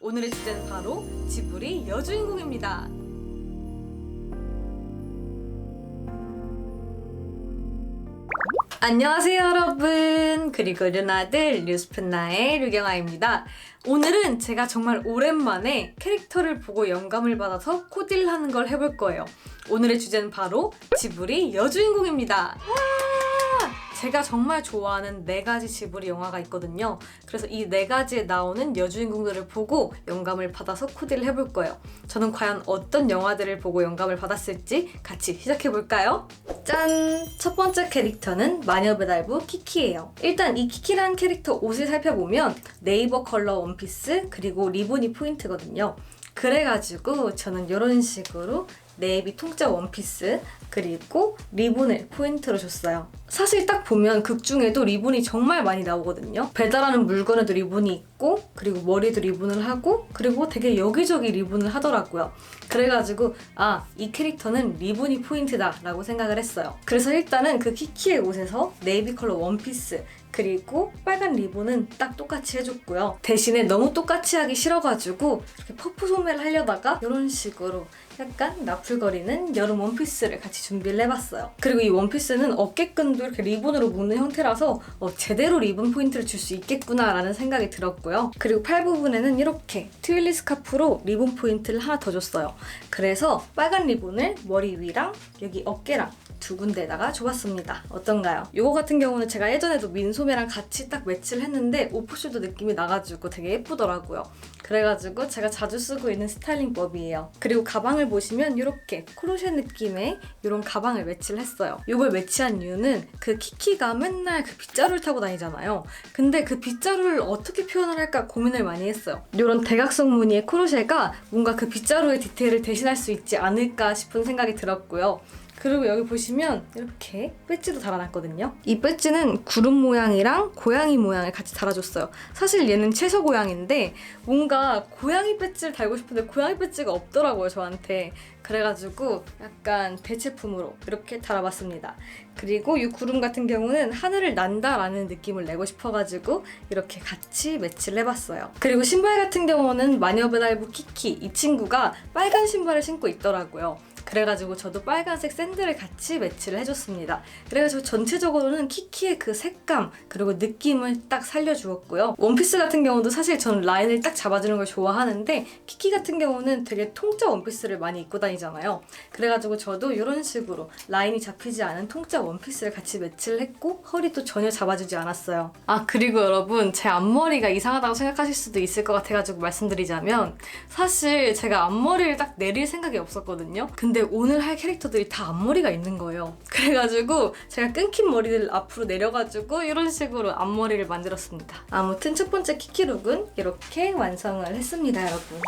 오늘의 주제는 바로 지브리 여주인공입니다. 안녕하세요 여러분, 그리고 누나들 뉴스푼나의 류경아입니다. 오늘은 제가 정말 오랜만에 캐릭터를 보고 영감을 받아서 코디를 하는 걸 해볼 거예요. 오늘의 주제는 바로 지브리 여주인공입니다. 제가 정말 좋아하는 4가지 지브리 영화가 있거든요. 그래서 이 4가지에 나오는 여주인공들을 보고 영감을 받아서 코디를 해볼 거예요. 저는 과연 어떤 영화들을 보고 영감을 받았을지 같이 시작해볼까요? 짠! 첫 번째 캐릭터는 마녀배달부 키키예요. 일단 이 키키라는 캐릭터 옷을 살펴보면 네이버 컬러 원피스 그리고 리본이 포인트거든요. 그래가지고 저는 이런 식으로 네이비 통짜 원피스 그리고 리본을 포인트로 줬어요. 사실 딱 보면 극 중에도 리본이 정말 많이 나오거든요. 배달하는 물건에도 리본이 있고 그리고 머리도 리본을 하고 그리고 되게 여기저기 리본을 하더라고요. 그래가지고 이 캐릭터는 리본이 포인트다 라고 생각을 했어요. 그래서 일단은 그 키키의 옷에서 네이비 컬러 원피스 그리고 빨간 리본은 딱 똑같이 해줬고요. 대신에 너무 똑같이 하기 싫어가지고 이렇게 퍼프 소매를 하려다가 이런 식으로 약간 나풀거리는 여름 원피스를 같이 준비를 해봤어요. 그리고 이 원피스는 어깨끈도 이렇게 리본으로 묶는 형태라서 제대로 리본 포인트를 줄 수 있겠구나 라는 생각이 들었고요. 그리고 팔 부분에는 이렇게 트윌리 스카프로 리본 포인트를 하나 더 줬어요. 그래서 빨간 리본을 머리 위랑 여기 어깨랑 두 군데에다가 줘봤습니다. 어떤가요? 이거 같은 경우는 제가 예전에도 민소매랑 같이 딱 매치를 했는데 오프숄더 느낌이 나가지고 되게 예쁘더라고요. 그래가지고 제가 자주 쓰고 있는 스타일링법이에요. 그리고 가방을 보시면 이렇게 크로셰 느낌의 이런 가방을 매치를 했어요. 이걸 매치한 이유는 그 키키가 맨날 그 빗자루를 타고 다니잖아요. 근데 그 빗자루를 어떻게 표현을 할까 고민을 많이 했어요. 이런 대각선 무늬의 크로셰가 뭔가 그 빗자루의 디테일을 대신할 수 있지 않을까 싶은 생각이 들었고요. 그리고 여기 보시면 이렇게 배지도 달아놨거든요. 이 배지는 구름 모양이랑 고양이 모양을 같이 달아줬어요. 사실 얘는 채소 고양인데 뭔가 고양이 배지를 달고 싶은데 고양이 배지가 없더라고요, 저한테. 그래가지고 약간 대체품으로 이렇게 달아봤습니다. 그리고 이 구름 같은 경우는 하늘을 난다라는 느낌을 내고 싶어가지고 이렇게 같이 매치를 해봤어요. 그리고 신발 같은 경우는 마녀배달부 키키 이 친구가 빨간 신발을 신고 있더라고요. 그래가지고 저도 빨간색 샌들을 같이 매치를 해줬습니다. 그래가지고 전체적으로는 키키의 그 색감 그리고 느낌을 딱 살려주었고요. 원피스 같은 경우도 사실 저는 라인을 딱 잡아주는 걸 좋아하는데 키키 같은 경우는 되게 통짜 원피스를 많이 입고 다니잖아요. 그래가지고 저도 이런 식으로 라인이 잡히지 않은 통짜 원피스를 같이 매치를 했고 허리도 전혀 잡아주지 않았어요. 그리고 여러분, 제 앞머리가 이상하다고 생각하실 수도 있을 것 같아가지고 말씀드리자면 사실 제가 앞머리를 딱 내릴 생각이 없었거든요. 근데 오늘 할 캐릭터들이 다 앞머리가 있는 거예요. 그래가지고 제가 끊긴 머리를 앞으로 내려가지고 이런 식으로 앞머리를 만들었습니다. 아무튼 첫 번째 키키룩은 이렇게 완성을 했습니다, 여러분.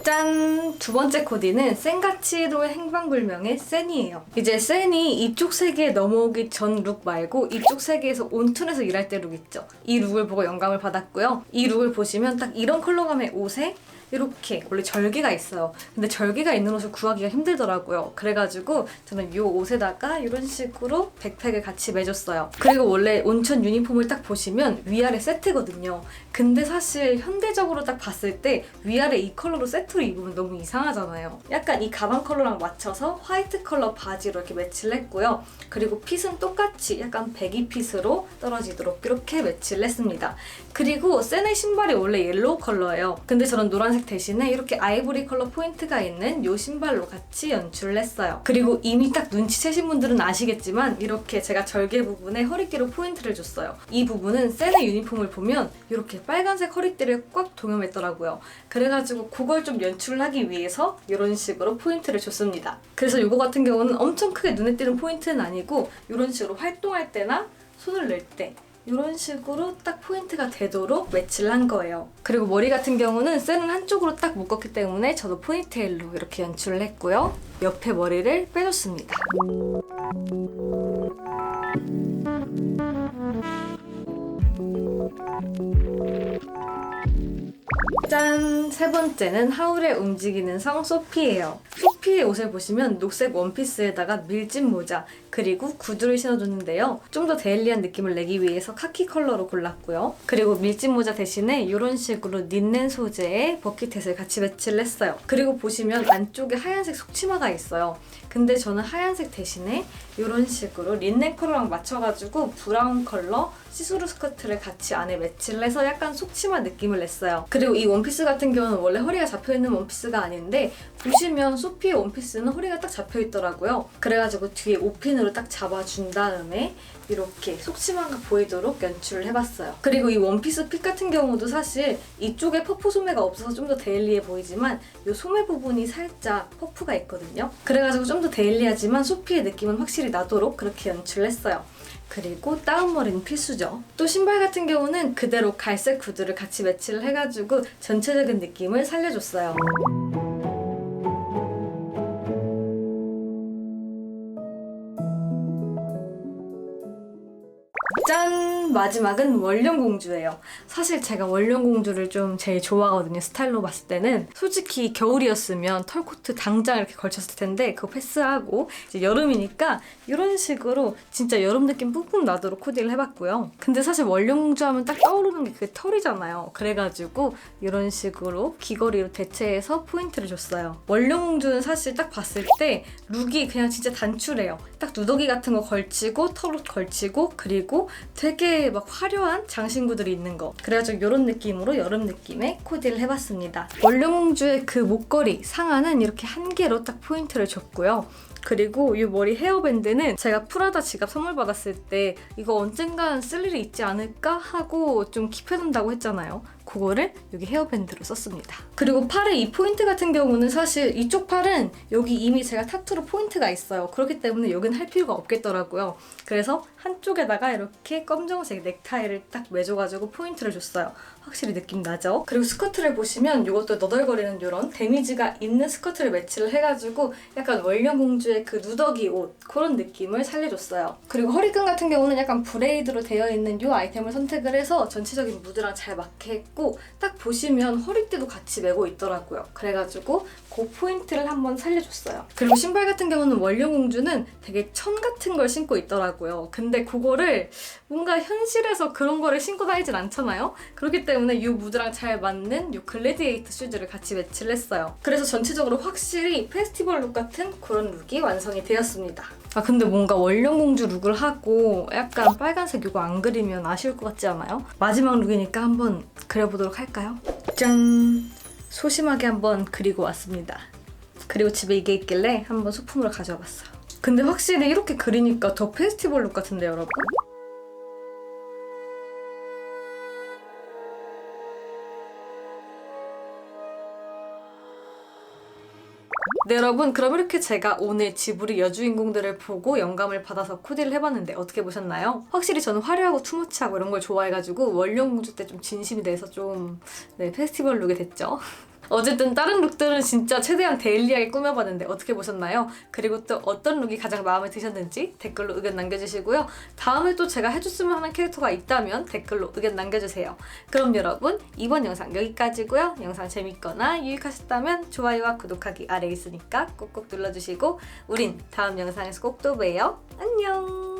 짠! 두 번째 코디는 센가치로의 행방불명의 센이에요. 이제 센이 이쪽 세계에 넘어오기 전 룩 말고 이쪽 세계에서 온툰에서 일할 때 룩 있죠. 이 룩을 보고 영감을 받았고요. 이 룩을 보시면 딱 이런 컬러감의 옷에 이렇게 원래 절개가 있어요. 근데 절개가 있는 옷을 구하기가 힘들더라고요. 그래가지고 저는 이 옷에다가 이런 식으로 백팩을 같이 매줬어요. 그리고 원래 온천 유니폼을 딱 보시면 위아래 세트거든요. 근데 사실 현대적으로 딱 봤을 때 위아래 이 컬러로 세트로 입으면 너무 이상하잖아요. 약간 이 가방 컬러랑 맞춰서 화이트 컬러 바지로 이렇게 매치를 했고요. 그리고 핏은 똑같이 약간 배기 핏으로 떨어지도록 이렇게 매치를 했습니다. 그리고 센의 신발이 원래 옐로우 컬러예요. 근데 저는 노란색 대신에 이렇게 아이보리 컬러 포인트가 있는 이 신발로 같이 연출을 했어요. 그리고 이미 딱 눈치채신 분들은 아시겠지만 이렇게 제가 절개 부분에 허리띠로 포인트를 줬어요. 이 부분은 센의 유니폼을 보면 이렇게 빨간색 허리띠를 꽉 동여맸더라고요. 그래가지고 그걸 좀 연출을 하기 위해서 이런 식으로 포인트를 줬습니다. 그래서 이거 같은 경우는 엄청 크게 눈에 띄는 포인트는 아니고 이런 식으로 활동할 때나 손을 낼 때 이런 식으로 딱 포인트가 되도록 매치를 한 거예요. 그리고 머리 같은 경우는 셀은 한쪽으로 딱 묶었기 때문에 저도 포니테일로 이렇게 연출을 했고요. 옆에 머리를 빼줬습니다. 짠! 세 번째는 하울의 움직이는 성 소피예요. 소피의 옷을 보시면 녹색 원피스에다가 밀짚 모자 그리고 구두를 신어줬는데요. 좀 더 데일리한 느낌을 내기 위해서 카키 컬러로 골랐고요. 그리고 밀짚 모자 대신에 이런 식으로 린넨 소재의 버킷햇을 같이 매치를 했어요. 그리고 보시면 안쪽에 하얀색 속치마가 있어요. 근데 저는 하얀색 대신에 이런 식으로 린넨 컬러랑 맞춰가지고 브라운 컬러 시스루 스커트를 같이 안에 매치를 해서 약간 속치마 느낌을 냈어요. 그리고 이 원피스 같은 경우는 원래 허리가 잡혀있는 원피스가 아닌데 보시면 소피의 원피스는 허리가 딱 잡혀있더라고요. 그래가지고 뒤에 옷핀으로 딱 잡아준 다음에 이렇게 속치마가 보이도록 연출을 해봤어요. 그리고 이 원피스 핏 같은 경우도 사실 이쪽에 퍼프 소매가 없어서 좀 더 데일리해 보이지만 이 소매 부분이 살짝 퍼프가 있거든요. 그래가지고 좀 더 데일리하지만 소피의 느낌은 확실히 나도록 그렇게 연출을 했어요. 그리고 다운머리는 필수죠. 또 신발 같은 경우는 그대로 갈색 구두를 같이 매치를 해가지고 전체적인 느낌을 살려줬어요. 짠! 마지막은 원령공주예요. 사실 제가 원령공주를 좀 제일 좋아하거든요. 스타일로 봤을 때는. 솔직히 겨울이었으면 털코트 당장 이렇게 걸쳤을 텐데 그거 패스하고 이제 여름이니까 이런 식으로 진짜 여름 느낌 뿜뿜 나도록 코디를 해봤고요. 근데 사실 원령공주 하면 딱 떠오르는 게 그게 털이잖아요. 그래가지고 이런 식으로 귀걸이로 대체해서 포인트를 줬어요. 원령공주는 사실 딱 봤을 때 룩이 그냥 진짜 단출해요. 딱 누더기 같은 거 걸치고 털옷 걸치고 그리고 되게 막 화려한 장신구들이 있는 거. 그래가지고 이런 느낌으로 여름 느낌의 코디를 해봤습니다. 원령공주의 그 목걸이 상하는 이렇게 한 개로 딱 포인트를 줬고요. 그리고 이 머리 헤어밴드는 제가 프라다 지갑 선물 받았을 때 이거 언젠간 쓸 일이 있지 않을까 하고 좀 킵해둔다고 했잖아요. 그거를 여기 헤어밴드로 썼습니다. 그리고 팔의 이 포인트 같은 경우는 사실 이쪽 팔은 여기 이미 제가 타투로 포인트가 있어요. 그렇기 때문에 여긴 할 필요가 없겠더라고요. 그래서 한쪽에다가 이렇게 검정색 넥타이를 딱 매줘가지고 포인트를 줬어요. 확실히 느낌 나죠? 그리고 스커트를 보시면 이것도 너덜거리는 이런 데미지가 있는 스커트를 매치를 해가지고 약간 원령공주의 그 누더기 옷 그런 느낌을 살려줬어요. 그리고 허리끈 같은 경우는 약간 브레이드로 되어 있는 이 아이템을 선택을 해서 전체적인 무드랑 잘 맞게 했고 딱 보시면 허리띠도 같이 메고 있더라고요. 그래가지고 그 포인트를 한번 살려줬어요. 그리고 신발 같은 경우는 원령공주는 되게 천 같은 걸 신고 있더라고요. 근데 그거를 뭔가 현실에서 그런 거를 신고 다니진 않잖아요? 그렇기 때문에 이 무드랑 잘 맞는 이 글래디에이터 슈즈를 같이 매치를 했어요. 그래서 전체적으로 확실히 페스티벌 룩 같은 그런 룩이 완성이 되었습니다. 아 근데 뭔가 원령공주 룩을 하고 약간 빨간색 이거 안 그리면 아쉬울 것 같지 않아요? 마지막 룩이니까 한번 그려보도록 할까요? 짠! 소심하게 한번 그리고 왔습니다. 그리고 집에 이게 있길래 한번 소품으로 가져와 봤어요. 근데 확실히 이렇게 그리니까 더 페스티벌 룩 같은데 여러분? 네 여러분, 그럼 이렇게 제가 오늘 지브리 여주인공들을 보고 영감을 받아서 코디를 해봤는데 어떻게 보셨나요? 확실히 저는 화려하고 투머치하고 이런 걸 좋아해가지고 원령공주 때 좀 진심이 돼서 좀 페스티벌 룩이 됐죠. 어쨌든 다른 룩들은 진짜 최대한 데일리하게 꾸며봤는데 어떻게 보셨나요? 그리고 또 어떤 룩이 가장 마음에 드셨는지 댓글로 의견 남겨주시고요. 다음에 또 제가 해줬으면 하는 캐릭터가 있다면 댓글로 의견 남겨주세요. 그럼 여러분 이번 영상 여기까지고요. 영상 재밌거나 유익하셨다면 좋아요와 구독하기 아래에 있으니까 꼭꼭 눌러주시고 우린 다음 영상에서 꼭 또 봬요. 안녕!